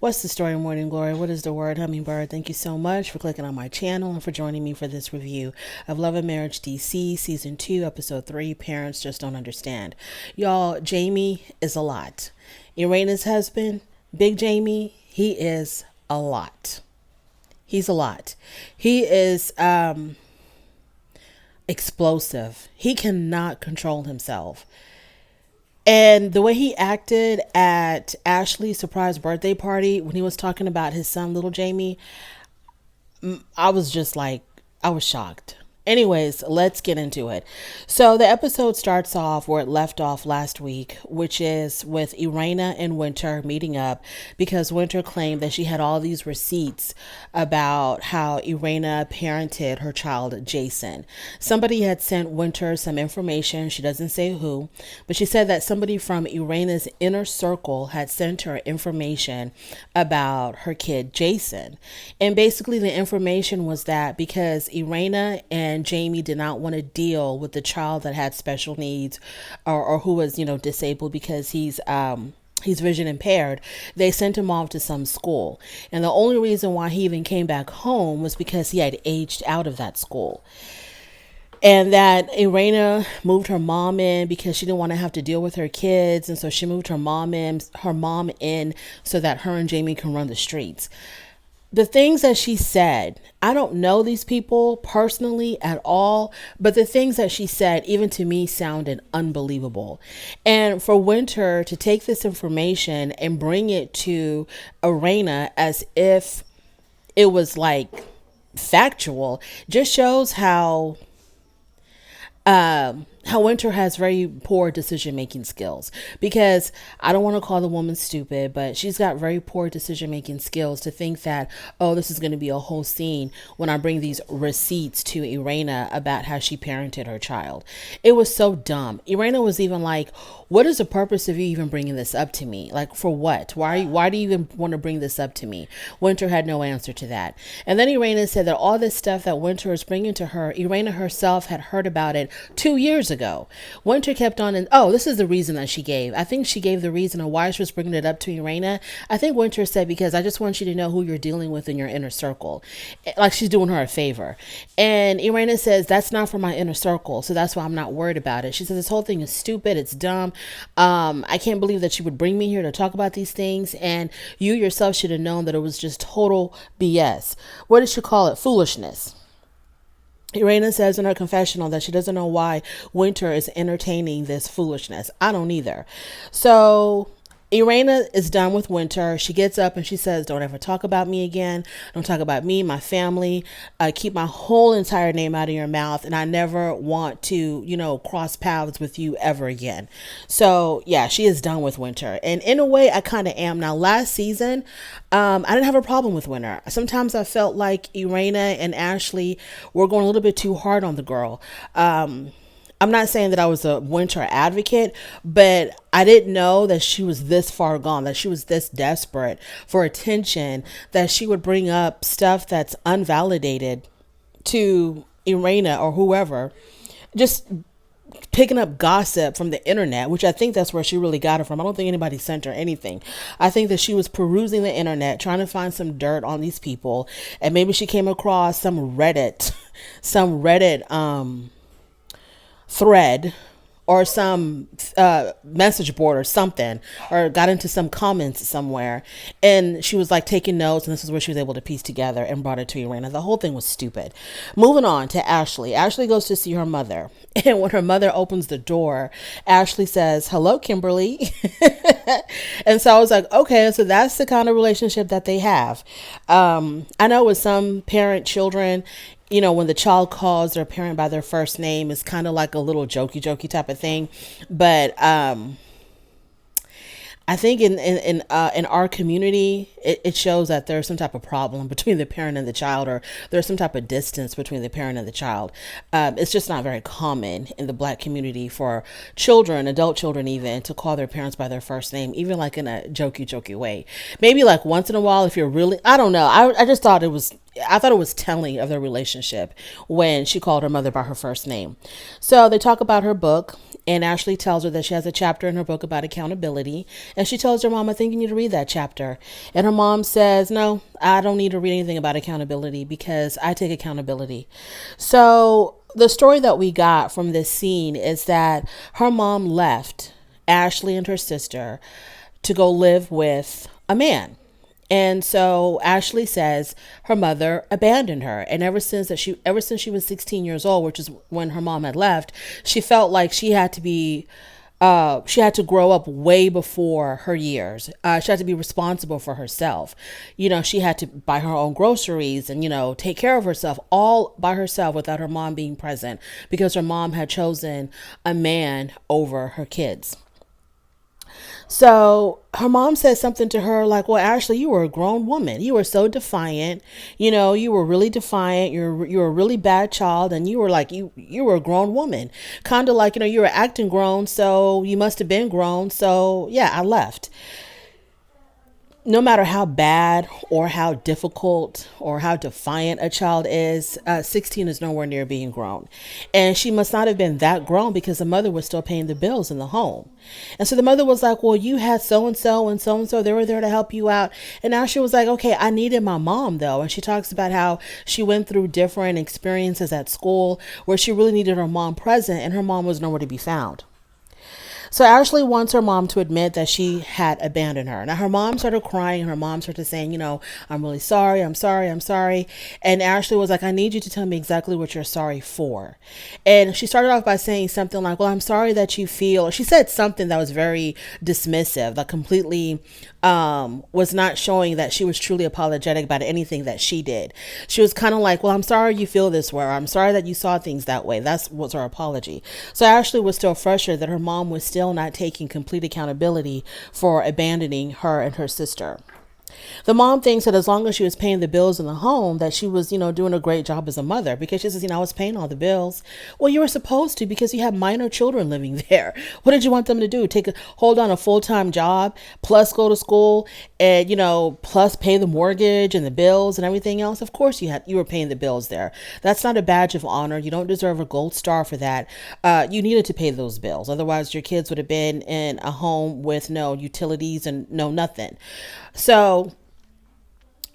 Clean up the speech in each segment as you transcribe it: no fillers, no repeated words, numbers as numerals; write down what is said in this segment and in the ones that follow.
What's the story, Morning Glory? What is the word, Hummingbird? Thank you so much for clicking on my channel and for joining me for this review of Love and Marriage DC Season 2, Episode 3, Parents Just Don't Understand. Y'all, Jamie is a lot. Irena's husband, Big Jamie, he is a lot. He's a lot. He is explosive. He cannot control himself. And the way he acted at Ashley's surprise birthday party when he was talking about his son, little Jamie, I was just like, I was shocked. Anyways, let's get into it. So the episode starts off where it left off last week, which is with Irena and Winter meeting up because Winter claimed that she had all these receipts about how Irena parented her child, Jason. Somebody had sent Winter some information. She doesn't say who, but she said that somebody from Irena's inner circle had sent her information about her kid, Jason. And basically the information was that because Irena and Jamie did not want to deal with the child that had special needs or who was, disabled because he's vision impaired, they sent him off to some school. And the only reason why he even came back home was because he had aged out of that school. And that Irena moved her mom in because she didn't want to have to deal with her kids. And so she moved her mom in so that her and Jamie can run the streets. The things that she said, I don't know these people personally at all, but the things that she said, even to me, sounded unbelievable. And for Winter to take this information and bring it to Irena as if it was like factual, just shows how Winter has very poor decision-making skills, because I don't want to call the woman stupid, but she's got very poor decision-making skills to think that, oh, this is going to be a whole scene when I bring these receipts to Irena about how she parented her child. It was so dumb. Irena was even like, what is the purpose of you even bringing this up to me? Like, for what? Why do you even want to bring this up to me? Winter had no answer to that. And then Irena said that all this stuff that Winter is bringing to her, Irena herself had heard about it 2 years ago. Winter kept on, and this is the reason that she gave. I think she gave the reason of why she was bringing it up to Irena. I think Winter said, because I just want you to know who you're dealing with in your inner circle. Like she's doing her a favor. And Irena says, that's not for my inner circle, so that's why I'm not worried about it. She says, this whole thing is stupid. It's dumb. I can't believe that you would bring me here to talk about these things. And you yourself should have known that it was just total BS. What did she call it? Foolishness. Irena says in her confessional that she doesn't know why Winter is entertaining this foolishness. I don't either. So Irena is done with Winter. She gets up and she says, don't ever talk about me again. Don't talk about me, my family. Keep my whole entire name out of your mouth. And I never want to, cross paths with you ever again. So yeah, she is done with Winter. And in a way, I kind of am. Now, last season, I didn't have a problem with Winter. Sometimes I felt like Irena and Ashley were going a little bit too hard on the girl. I'm not saying that I was a Winter advocate, but I didn't know that she was this far gone, that she was this desperate for attention, that she would bring up stuff that's unvalidated to Irena or whoever, just picking up gossip from the internet, which I think that's where she really got it from. I don't think anybody sent her anything. I think that she was perusing the internet, trying to find some dirt on these people, and maybe she came across some Reddit thread or some message board or something, or got into some comments somewhere, and she was like taking notes, and this is where she was able to piece together and brought it to Irena. The whole thing was stupid. Moving on to Ashley. Ashley goes to see her mother, and when her mother opens the door, Ashley says, hello, Kimberly. And so I was like, okay, so that's the kind of relationship that they have. I know with some parent-children, when the child calls their parent by their first name, it's kind of like a little jokey type of thing. But I think in our community, it shows that there's some type of problem between the parent and the child, or there's some type of distance between the parent and the child. It's just not very common in the Black community for children, adult children even, to call their parents by their first name, even like in a jokey way. Maybe like once in a while if you're really, I don't know. I just thought it was I thought it was telling of their relationship when she called her mother by her first name. So they talk about her book, and Ashley tells her that she has a chapter in her book about accountability. And she tells her mom, I think you need to read that chapter. And her mom says, no, I don't need to read anything about accountability because I take accountability. So the story that we got from this scene is that her mom left Ashley and her sister to go live with a man. And so Ashley says her mother abandoned her. And ever since she was 16 years old, which is when her mom had left, she felt like she had to grow up way before her years. She had to be responsible for herself. She had to buy her own groceries and, take care of herself all by herself without her mom being present because her mom had chosen a man over her kids. So her mom said something to her like, well, Ashley, you were a grown woman. You were so defiant. You were really defiant. You're a really bad child. And you were like, you were a grown woman, kind of like, you were acting grown. So you must have been grown. So yeah, I left. No matter how bad or how difficult or how defiant a child is, 16 is nowhere near being grown. And she must not have been that grown because the mother was still paying the bills in the home. And so the mother was like, well, you had so and so and so and so. They were there to help you out. And now she was like, okay, I needed my mom, though. And she talks about how she went through different experiences at school where she really needed her mom present and her mom was nowhere to be found. So Ashley wants her mom to admit that she had abandoned her. Now her mom started crying. Her mom started saying, I'm really sorry. I'm sorry. I'm sorry. And Ashley was like, I need you to tell me exactly what you're sorry for. And she started off by saying something like, well, I'm sorry that you feel, or she said something that was very dismissive, that completely was not showing that she was truly apologetic about anything that she did. She was kind of like, well, I'm sorry you feel this way, or I'm sorry that you saw things that way. That was her apology. So Ashley was still frustrated that her mom was still not taking complete accountability for abandoning her and her sister. The mom thinks that as long as she was paying the bills in the home, that she was, doing a great job as a mother because she says, I was paying all the bills. Well, you were supposed to because you have minor children living there. What did you want them to do? Hold on a full-time job, plus go to school and, plus pay the mortgage and the bills and everything else? Of course you were paying the bills there. That's not a badge of honor. You don't deserve a gold star for that. You needed to pay those bills. Otherwise, your kids would have been in a home with no utilities and no nothing. So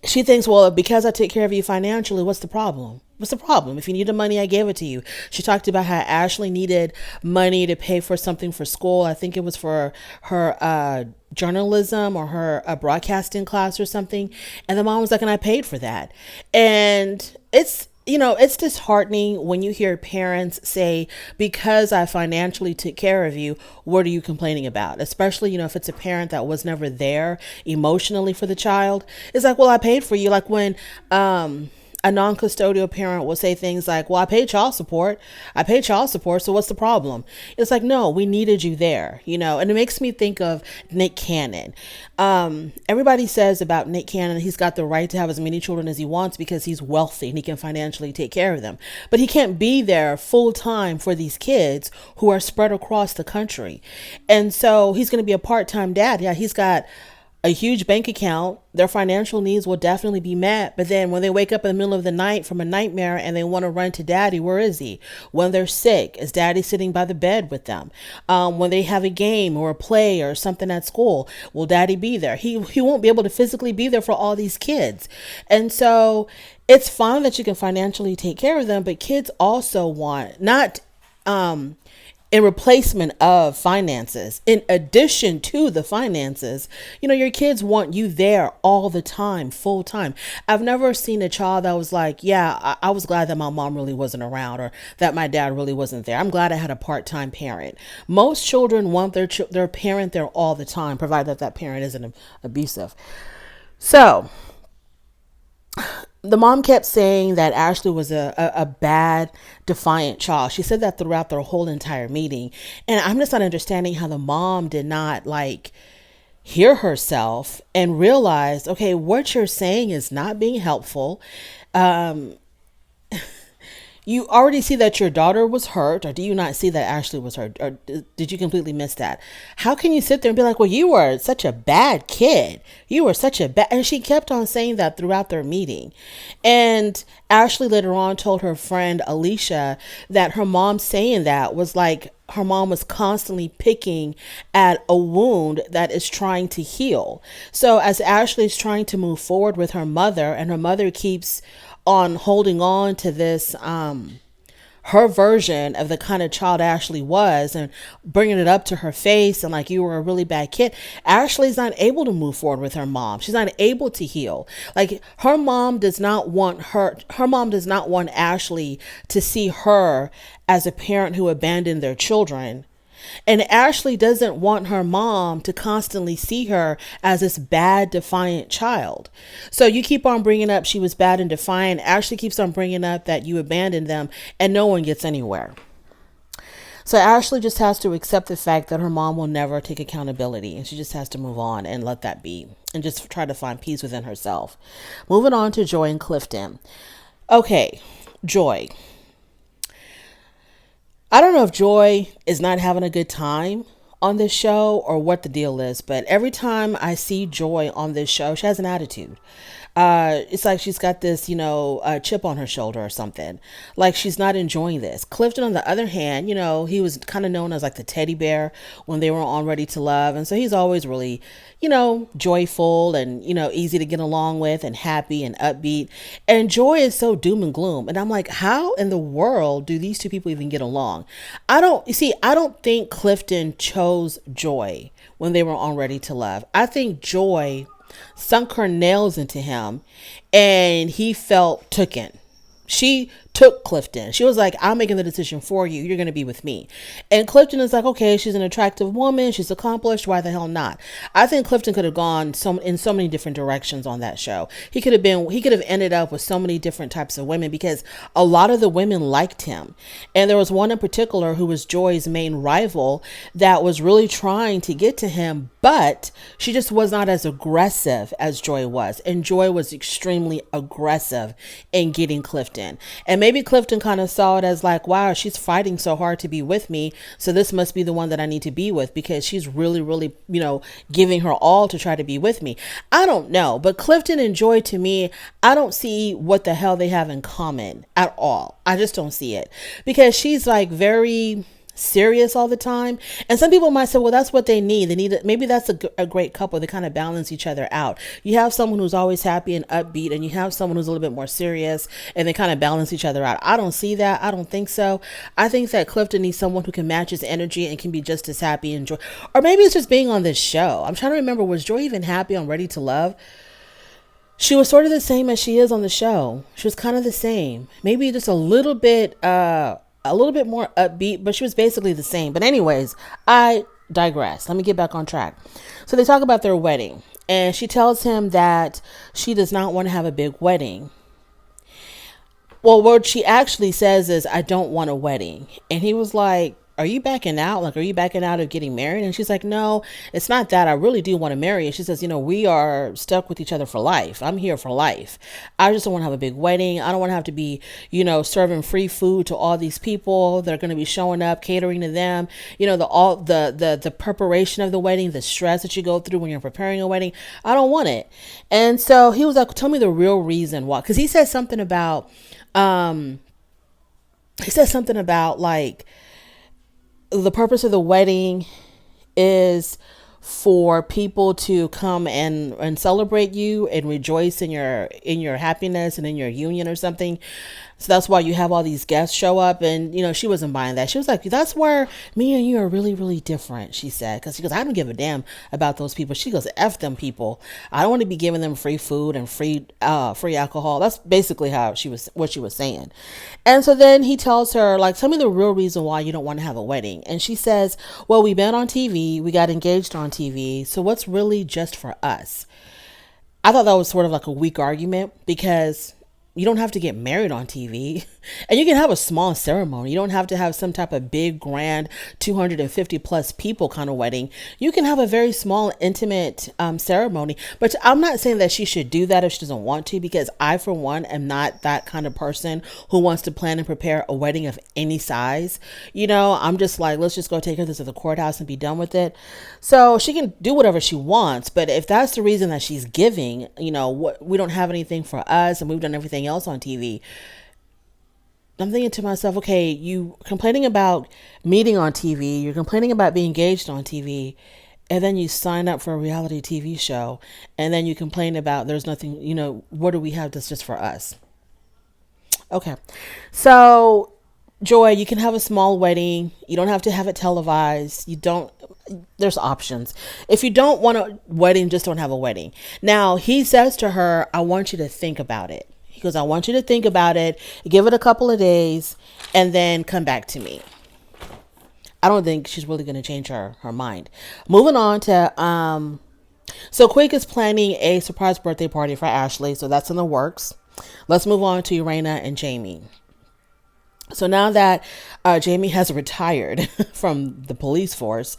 she thinks, well, because I take care of you financially, what's the problem? What's the problem? If you need the money, I gave it to you. She talked about how Ashley needed money to pay for something for school. I think it was for her journalism or her broadcasting class or something. And the mom was like, and I paid for that. And it's disheartening when you hear parents say, because I financially took care of you, what are you complaining about? Especially, if it's a parent that was never there emotionally for the child. It's like, well, I paid for you. Like when, a non-custodial parent will say things like, well, I paid child support. So what's the problem? It's like, no, we needed you there, and it makes me think of Nick Cannon. Everybody says about Nick Cannon, he's got the right to have as many children as he wants because he's wealthy and he can financially take care of them. But he can't be there full time for these kids who are spread across the country. And so he's going to be a part-time dad. Yeah, he's got a huge bank account. Their financial needs will definitely be met. But then when they wake up in the middle of the night from a nightmare and they want to run to daddy, where is he? When they're sick, is daddy sitting by the bed with them? When they have a game or a play or something at school, will daddy be there? He won't be able to physically be there for all these kids. And so it's fine that you can financially take care of them, but kids also want, not in replacement of finances, in addition to the finances, your kids want you there all the time, full time. I've never seen a child that was like, yeah, I was glad that my mom really wasn't around or that my dad really wasn't there. I'm glad I had a part-time parent. Most children want their parent there all the time, provided that parent isn't abusive. So the mom kept saying that Ashley was a bad, defiant child. She said that throughout their whole entire meeting. And I'm just not understanding how the mom did not hear herself and realize, okay, what you're saying is not being helpful. you already see that your daughter was hurt, or do you not see that Ashley was hurt, or did you completely miss that? How can you sit there and be like, well, you were such a bad kid, you were such a bad, and she kept on saying that throughout their meeting. And Ashley later on told her friend Alicia that her mom saying that was like her mom was constantly picking at a wound that is trying to heal. So as Ashley's trying to move forward with her mother, and her mother keeps on holding on to this her version of the kind of child Ashley was, and bringing it up to her face and like, you were a really bad kid. Ashley's not able to move forward with her mom. She's not able to heal. Like, her mom does not want Ashley to see her as a parent who abandoned their children. And Ashley doesn't want her mom to constantly see her as this bad, defiant child. So you keep on bringing up she was bad and defiant. Ashley keeps on bringing up that you abandoned them, and no one gets anywhere. So Ashley just has to accept the fact that her mom will never take accountability, and she just has to move on and let that be, and just try to find peace within herself. Moving on to Joy and Clifton. Okay, Joy. I don't know if Joy is not having a good time on this show or what the deal is, but every time I see Joy on this show, she has an attitude. It's like she's got this, chip on her shoulder or something. Like, she's not enjoying this. Clifton, on the other hand, he was kind of known as like the teddy bear when they were on Ready to Love. And so he's always really, joyful and, easy to get along with and happy and upbeat. And Joy is so doom and gloom. And I'm like, how in the world do these two people even get along? I don't think Clifton chose Joy when they were on Ready to Love. I think Joy sunk her nails into him and he felt taken. She took Clifton. She was like, I'm making the decision for you. You're going to be with me. And Clifton is like, okay, she's an attractive woman. She's accomplished. Why the hell not? I think Clifton could have gone in so many different directions on that show. He could have ended up with so many different types of women, because a lot of the women liked him. And there was one in particular who was Joy's main rival that was really trying to get to him, but she just was not as aggressive as Joy was. And Joy was extremely aggressive in getting Clifton. And maybe Clifton kind of saw it as like, wow, she's fighting so hard to be with me, so this must be the one that I need to be with, because she's really, really, giving her all to try to be with me. I don't know. But Clifton and Joy, to me, I don't see what the hell they have in common at all. I just don't see it, because she's like very serious all the time. And some people might say, well, that's what they need. Maybe that's a great couple. They kind of balance each other out. You have someone who's always happy and upbeat, and you have someone who's a little bit more serious, and they kind of balance each other out. I don't see that. I don't think so. I think that Clifton needs someone who can match his energy and can be just as happy and joy. Or maybe it's just being on this show. I'm trying to remember, was Joy even happy on Ready to Love? She was sort of the same as she is on the show. She was kind of the same. Maybe just a little bit more upbeat, but she was basically the same. But anyways, I digress. Let me get back on track. So they talk about their wedding, and she tells him that she does not want to have a big wedding. Well, what she actually says is, I don't want a wedding. And he was like, are you backing out? Like, are you backing out of getting married? And she's like, no, it's not that. I really do want to marry you. She says, we are stuck with each other for life. I'm here for life. I just don't want to have a big wedding. I don't want to have to be, serving free food to all these people that are going to be showing up, catering to them. The preparation of the wedding, the stress that you go through when you're preparing a wedding. I don't want it. And so he was like, tell me the real reason why. Because he said something about, like, the purpose of the wedding is for people to come and celebrate you and rejoice in your happiness and in your union or something. So that's why you have all these guests show up. And, she wasn't buying that. She was like, that's where me and you are really, really different, she said. Because she goes, I don't give a damn about those people. She goes, F them people. I don't want to be giving them free food and free alcohol. That's basically what she was saying. And so then he tells her, like, tell me the real reason why you don't want to have a wedding. And she says, well, we met on TV. We got engaged on TV. So what's really just for us? I thought that was sort of like a weak argument, because You don't have to get married on TV. And you can have a small ceremony. You don't have to have some type of big, grand, 250 plus people kind of wedding. You can have a very small, intimate ceremony. But I'm not saying that she should do that if she doesn't want to, because I, for one, am not that kind of person who wants to plan and prepare a wedding of any size. I'm just like, let's just go take her to the courthouse and be done with it. So she can do whatever she wants. But if that's the reason that she's giving, we don't have anything for us and we've done everything else on TV. I'm thinking to myself, okay, you complaining about meeting on TV, you're complaining about being engaged on TV, and then you sign up for a reality TV show, and then you complain about there's nothing, what do we have that's just for us? Okay, so Joy, you can have a small wedding. You don't have to have it televised. There's options. If you don't want a wedding, just don't have a wedding. Now, he says to her, I want you to think about it. He goes, I want you to think about it, give it a couple of days, and then come back to me. I don't think she's really going to change her mind. Moving on to, so Quick is planning a surprise birthday party for Ashley. So that's in the works. Let's move on to Irena and Jamie. So now that Jamie has retired from the police force,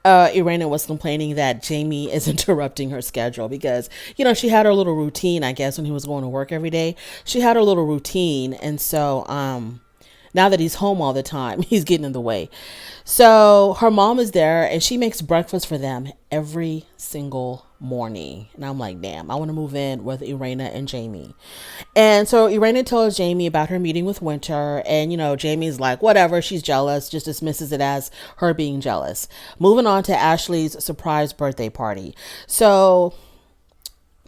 Irena was complaining that Jamie is interrupting her schedule because, she had her little routine, I guess, when he was going to work every day. She had her little routine. And so now that he's home all the time, he's getting in the way. So her mom is there and she makes breakfast for them every single morning. And I'm like, damn, I want to move in with Irena and Jamie. And so Irena tells Jamie about her meeting with Winter. And, Jamie's like, whatever, she's jealous, just dismisses it as her being jealous. Moving on to Ashley's surprise birthday party. So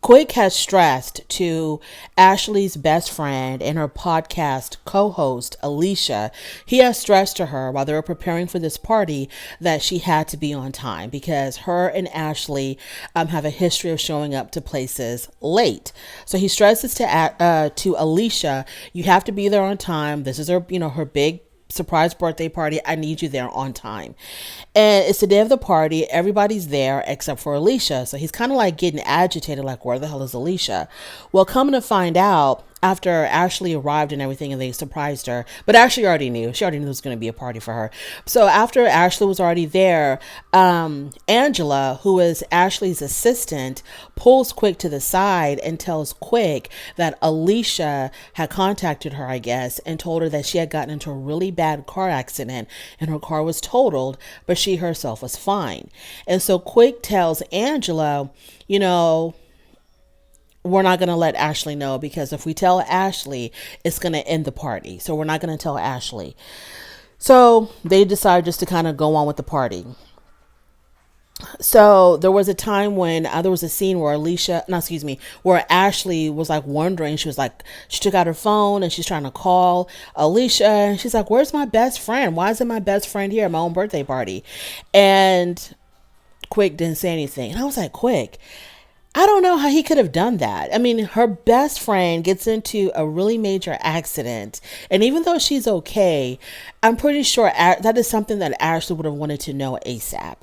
Quick has stressed to Ashley's best friend and her podcast co-host, Alicia. He has stressed to her while they were preparing for this party that she had to be on time because her and Ashley have a history of showing up to places late. So he stresses to Alicia, you have to be there on time. This is her, her big surprise birthday party. I need you there on time. And it's the day of the party. Everybody's there except for Alicia. So he's kind of like getting agitated, like, where the hell is Alicia? Well, coming to find out, after Ashley arrived and everything and they surprised her, but Ashley already knew. She already knew there was going to be a party for her. So after Ashley was already there, Angela, who is Ashley's assistant, pulls Quick to the side and tells Quick that Alicia had contacted her, I guess, and told her that she had gotten into a really bad car accident and her car was totaled, but she herself was fine. And so Quick tells Angela, we're not going to let Ashley know because if we tell Ashley, it's going to end the party. So we're not going to tell Ashley. So they decide just to kind of go on with the party. So there was a time when there was a scene where where Ashley was like wondering, she took out her phone and she's trying to call Alicia and she's like, where's my best friend? Why isn't my best friend here at my own birthday party? And Quick didn't say anything. And I was like, Quick, I don't know how he could have done that. I mean, her best friend gets into a really major accident. And even though she's okay, I'm pretty sure that is something that Ashley would have wanted to know ASAP.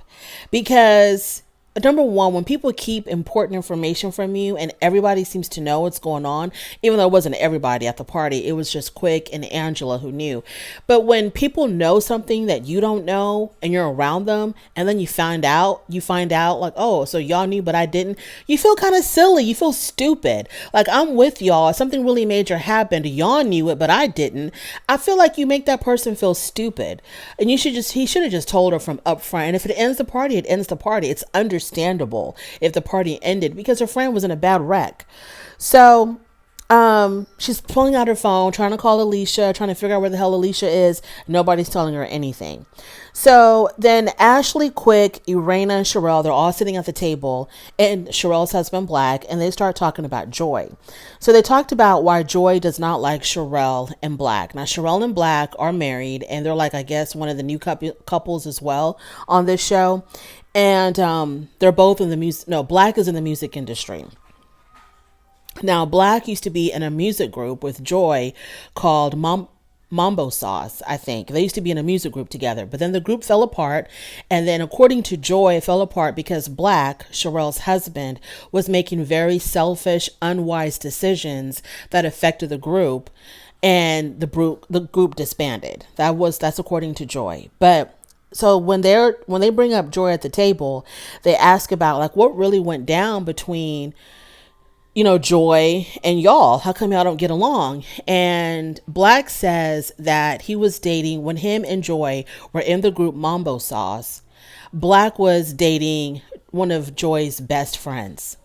Because number one, when people keep important information from you and everybody seems to know what's going on, even though it wasn't everybody at the party, it was just Quick and Angela who knew. But when people know something that you don't know and you're around them and then you find out like, oh, so y'all knew, but I didn't. You feel kind of silly. You feel stupid. Like, I'm with y'all. Something really major happened. Y'all knew it, but I didn't. I feel like you make that person feel stupid. And he should have just told her from up front. And if it ends the party, it ends the party. It's understandable if the party ended because her friend was in a bad wreck. So she's pulling out her phone, trying to call Alicia, trying to figure out where the hell Alicia is. Nobody's telling her anything. So then Ashley, Quick, Irena, and Sherelle, they're all sitting at the table, and Sherelle's husband, Black, and they start talking about Joy. So they talked about why Joy does not like Sherelle and Black. Now, Sherelle and Black are married, and they're like, I guess, one of the new couples as well on this show. And they're both in the music. No, Black is in the music industry. Now, Black used to be in a music group with Joy called Mambo Sauce, I think. They used to be in a music group together, but then the group fell apart. And then, according to Joy, it fell apart because Black, Sherelle's husband, was making very selfish, unwise decisions that affected the group. And the group disbanded. That's according to Joy. But so when they bring up Joy at the table, they ask about like what really went down between Joy and y'all. How come y'all don't get along? And Black says that he was dating when him and Joy were in the group Mambo Sauce. Black was dating one of Joy's best friends.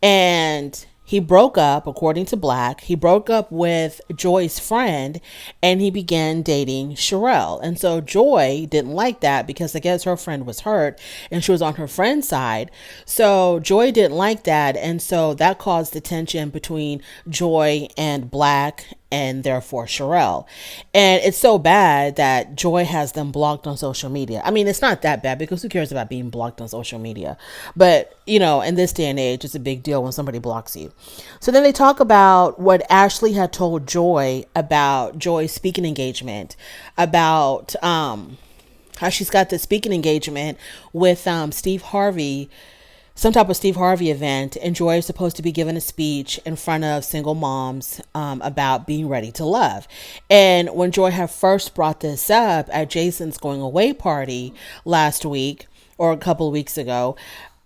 And he broke up, according to Black, he broke up with Joy's friend and he began dating Sherelle. And so Joy didn't like that because I guess her friend was hurt and she was on her friend's side. So Joy didn't like that. And so that caused the tension between Joy and Black and therefore Sherelle. And it's so bad that Joy has them blocked on social media. I mean, it's not that bad because who cares about being blocked on social media? But, in this day and age, it's a big deal when somebody blocks you. So then they talk about what Ashley had told Joy about Joy's speaking engagement, about how she's got this speaking engagement with Steve Harvey, some type of Steve Harvey event, and Joy is supposed to be giving a speech in front of single moms about being ready to love. And when Joy had first brought this up at Jason's going away party last week or a couple of weeks ago,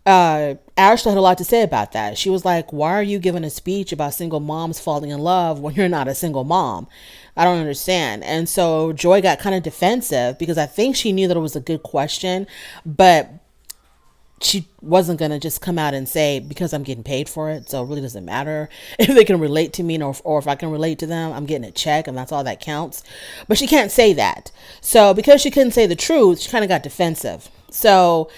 Ashley had a lot to say about that. She was like, why are you giving a speech about single moms falling in love when you're not a single mom? I don't understand. And so Joy got kind of defensive because I think she knew that it was a good question, but she wasn't going to just come out and say, because I'm getting paid for it, so it really doesn't matter if they can relate to me or if I can relate to them. I'm getting a check and that's all that counts. But she can't say that. So because she couldn't say the truth, she kind of got defensive. So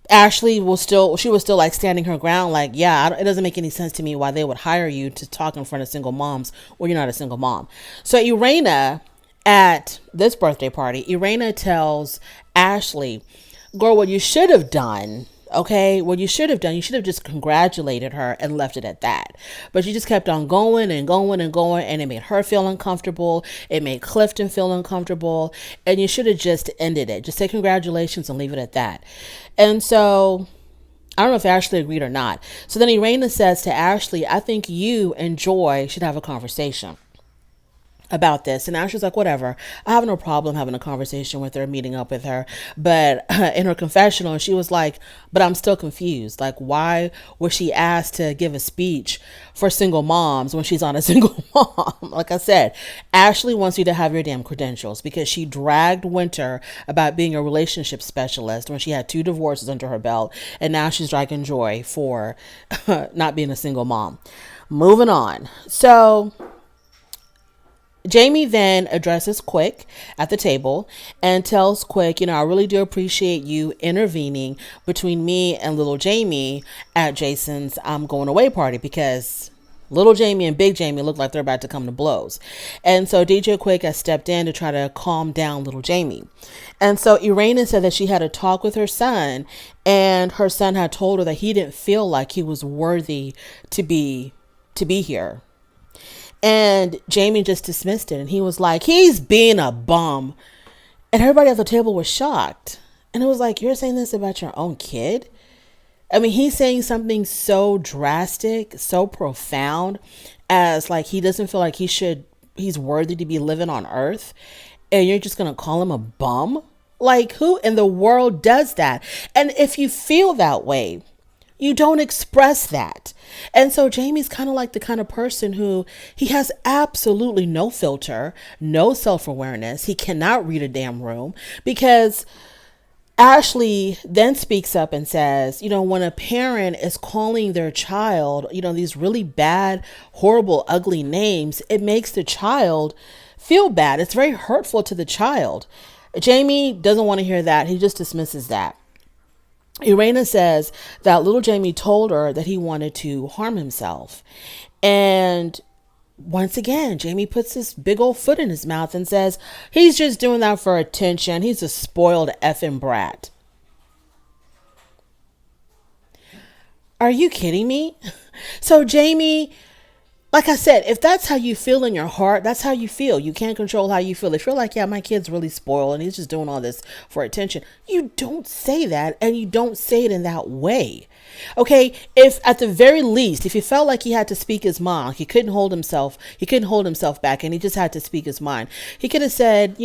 Ashley was still like standing her ground, like, yeah, it doesn't make any sense to me why they would hire you to talk in front of single moms when you're not a single mom. So Irena, at this birthday party, Irena tells Ashley, girl, what you should have done, you should have just congratulated her and left it at that. But she just kept on going and going and going, and it made her feel uncomfortable. It made Clifton feel uncomfortable, and you should have just ended it. Just say congratulations and leave it at that. And so I don't know if Ashley agreed or not. So then Irena says to Ashley, I think you and Joy should have a conversation about this. And Ashley's like, whatever, I have no problem having a conversation with her, meeting up with her. But in her confessional, she was like, but I'm still confused. Like, why was she asked to give a speech for single moms when she's on a single mom? Like I said, Ashley wants you to have your damn credentials because she dragged Winter about being a relationship specialist when she had 2 divorces under her belt. And now she's dragging Joy for not being a single mom. Moving on. So Jamie then addresses Quick at the table and tells Quick, I really do appreciate you intervening between me and little Jamie at Jason's going away party because little Jamie and big Jamie look like they're about to come to blows. And so DJ Quick has stepped in to try to calm down little Jamie. And so Irena said that she had a talk with her son, and her son had told her that he didn't feel like he was worthy to be here. And Jamie just dismissed it. And he was like, he's being a bum. And everybody at the table was shocked. And it was like, you're saying this about your own kid? I mean, he's saying something so drastic, so profound as like, he doesn't feel like he's worthy to be living on earth. And you're just going to call him a bum? Like, who in the world does that? And if you feel that way, you don't express that. And so Jamie's kind of like the kind of person who he has absolutely no filter, no self-awareness. He cannot read a damn room because Ashley then speaks up and says, when a parent is calling their child, these really bad, horrible, ugly names, it makes the child feel bad. It's very hurtful to the child. Jamie doesn't want to hear that. He just dismisses that. Irena says that little Jamie told her that he wanted to harm himself. And once again, Jamie puts this big old foot in his mouth and says, he's just doing that for attention. He's a spoiled effing brat. Are you kidding me? So Jamie Like I said, if that's how you feel in your heart, that's how you feel. You can't control how you feel. If you're like, yeah, my kid's really spoiled and he's just doing all this for attention, you don't say that, and you don't say it in that way. Okay, if at the very least, if he felt like he had to speak his mind, he couldn't hold himself back, and he just had to speak his mind, he could have said,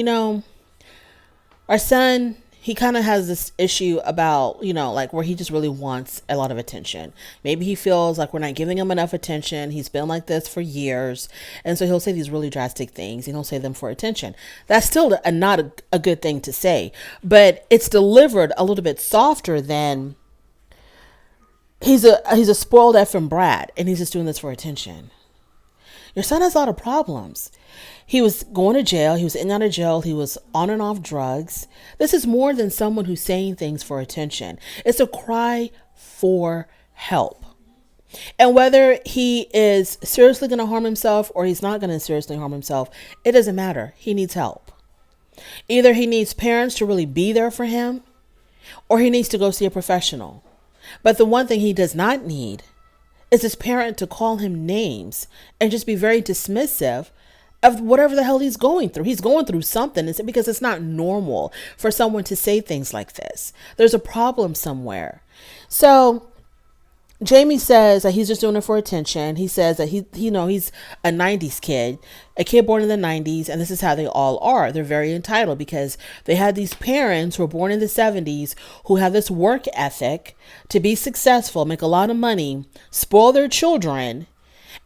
our son, he kind of has this issue about, like where he just really wants a lot of attention. Maybe he feels like we're not giving him enough attention. He's been like this for years. And so he'll say these really drastic things. He'll say them for attention. That's still not a good thing to say, but it's delivered a little bit softer than he's a spoiled effing brat and he's just doing this for attention. Your son has a lot of problems. He was going to jail. He was in and out of jail. He was on and off drugs. This is more than someone who's saying things for attention. It's a cry for help. And whether he is seriously going to harm himself or he's not going to seriously harm himself, it doesn't matter. He needs help. Either he needs parents to really be there for him, or he needs to go see a professional. But the one thing he does not need is his parent to call him names and just be very dismissive of whatever the hell he's going through. He's going through something, because it's not normal for someone to say things like this. There's a problem somewhere. So Jamie says that he's just doing it for attention. He says that he's a 90s kid, a kid born in the 90s, and this is how they all are. They're very entitled because they had these parents who were born in the 70s who have this work ethic to be successful, make a lot of money, spoil their children,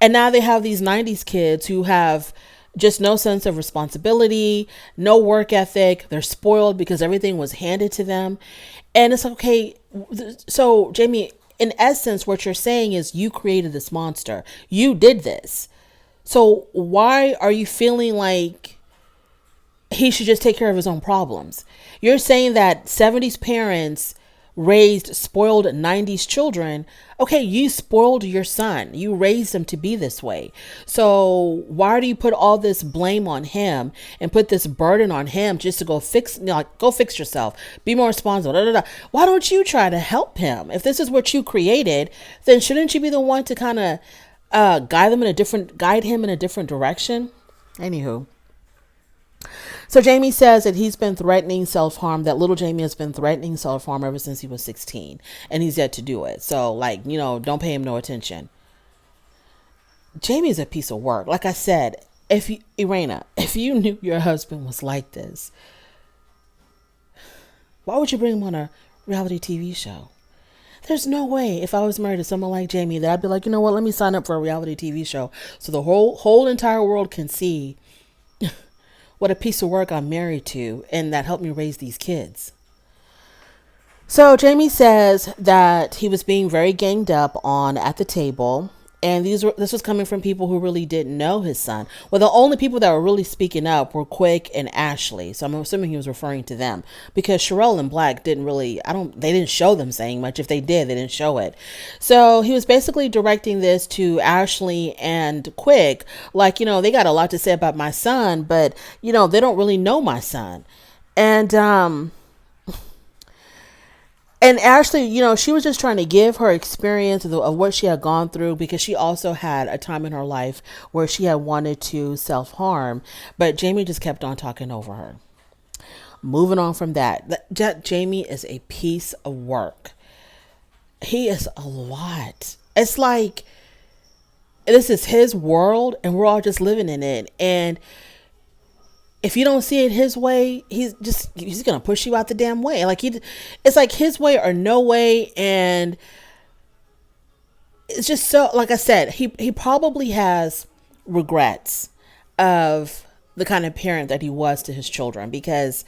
and now they have these 90s kids who have just no sense of responsibility, no work ethic. They're spoiled because everything was handed to them. And it's okay. So Jamie, in essence, what you're saying is you created this monster. You did this. So why are you feeling like he should just take care of his own problems? You're saying that 70s parents raised spoiled 90s children. Okay, you spoiled your son. You raised him to be this way. So why do you put all this blame on him and put this burden on him just to go fix yourself? Be more responsible. Da, da, da. Why don't you try to help him? If this is what you created, then shouldn't you be the one to kind of guide him in a different direction? Anywho. So Jamie says that he's been threatening self-harm, that little Jamie has been threatening self-harm ever since he was 16, and he's yet to do it. So don't pay him no attention. Jamie's a piece of work. Like I said, if you knew your husband was like this, why would you bring him on a reality TV show? There's no way if I was married to someone like Jamie that I'd be like, you know what, let me sign up for a reality TV show so the whole entire world can see what a piece of work I'm married to, and that helped me raise these kids. So Jamie says that he was being very ganged up on at the table. And this was coming from people who really didn't know his son. Well, the only people that were really speaking up were Quick and Ashley. So I'm assuming he was referring to them, because Sherelle and Black they didn't show them saying much. If they did, they didn't show it. So he was basically directing this to Ashley and Quick. Like, they got a lot to say about my son, but, they don't really know my son. And Ashley, she was just trying to give her experience of what she had gone through, because she also had a time in her life where she had wanted to self-harm, but Jamie just kept on talking over her. Moving on from that, Jamie is a piece of work. He is a lot. It's like, this is his world and we're all just living in it. And if you don't see it his way, he's going to push you out the damn way. It's like his way or no way. And it's just so, like I said, he probably has regrets of the kind of parent that he was to his children, because,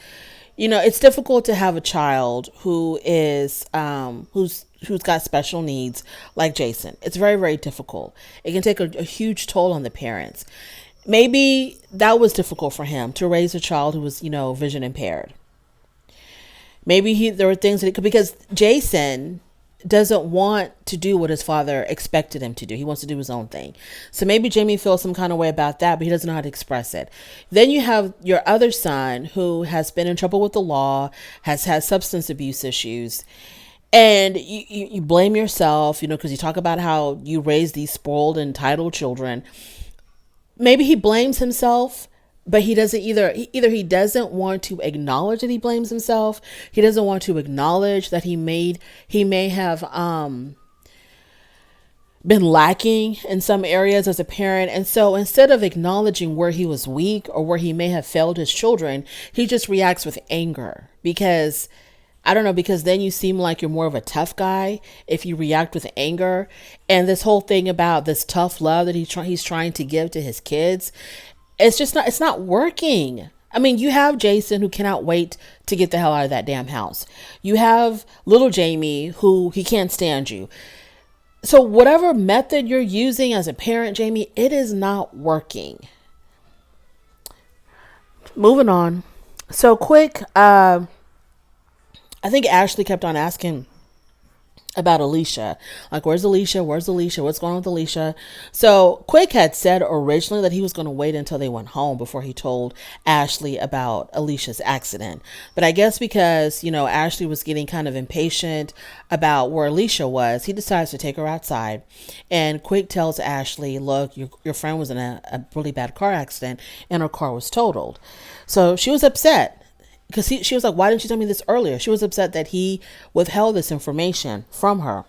it's difficult to have a child who is, who's got special needs like Jason. It's very, very difficult. It can take a huge toll on the parents. Maybe that was difficult for him to raise a child who was, vision impaired. Maybe there were things because Jason doesn't want to do what his father expected him to do. He wants to do his own thing. So maybe Jamie feels some kind of way about that, but he doesn't know how to express it. Then you have your other son who has been in trouble with the law, has had substance abuse issues. And you blame yourself, because you talk about how you raised these spoiled and entitled children. Maybe he blames himself, but he doesn't either he doesn't want to acknowledge that he blames himself. He doesn't want to acknowledge that he may have been lacking in some areas as a parent. And so instead of acknowledging where he was weak or where he may have failed his children, he just reacts with anger because I don't know, because then you seem like you're more of a tough guy if you react with anger. And this whole thing about this tough love that he's trying to give to his kids, it's not working. I mean, you have Jason who cannot wait to get the hell out of that damn house. You have little Jamie who he can't stand you. So whatever method you're using as a parent, Jamie, it is not working. Moving on. So quick, I think Ashley kept on asking about Alicia. Like, where's Alicia? Where's Alicia? What's going on with Alicia? So Quick had said originally that he was going to wait until they went home before he told Ashley about Alicia's accident. But I guess because, Ashley was getting kind of impatient about where Alicia was, he decides to take her outside. And Quick tells Ashley, look, your friend was in a really bad car accident and her car was totaled. So she was upset. Because she was like, why didn't you tell me this earlier? She was upset that he withheld this information from her.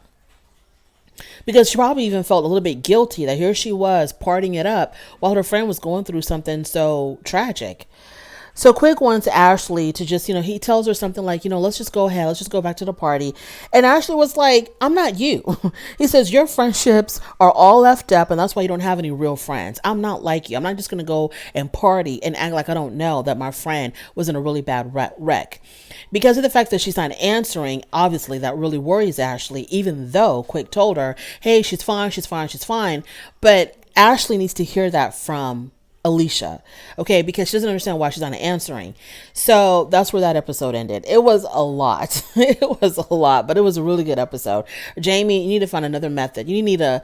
Because she probably even felt a little bit guilty that here she was partying it up while her friend was going through something so tragic. So Quick wants Ashley to just, he tells her something like, let's just go ahead. Let's just go back to the party. And Ashley was like, I'm not you. He says, your friendships are all left up and that's why you don't have any real friends. I'm not like you. I'm not just going to go and party and act like I don't know that my friend was in a really bad wreck. Because of the fact that she's not answering, obviously that really worries Ashley, even though Quick told her, hey, she's fine, she's fine, she's fine. But Ashley needs to hear that from Alicia, okay, because she doesn't understand why she's not answering. So that's where that episode ended. It was a lot. It was a lot, but it was a really good episode. Jamie, you need to find another method. You need a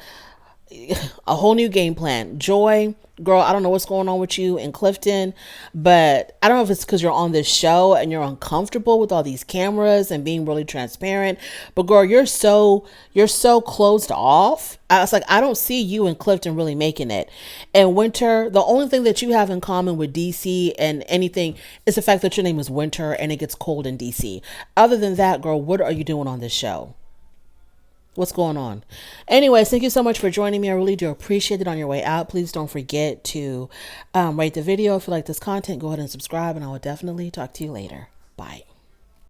whole new game plan. Joy, girl, I don't know what's going on with you in Clifton, but I don't know if it's because you're on this show and you're uncomfortable with all these cameras and being really transparent, but girl, you're so closed off. I was like, I don't see you in Clifton really making it. And Winter, the only thing that you have in common with DC and anything is the fact that your name is Winter and it gets cold in DC. Other than that, girl, what are you doing on this show? What's going on? Anyways, thank you so much for joining me. I really do appreciate it. On your way out, please don't forget to rate the video. If you like this content, go ahead and subscribe, and I will definitely talk to you later. Bye.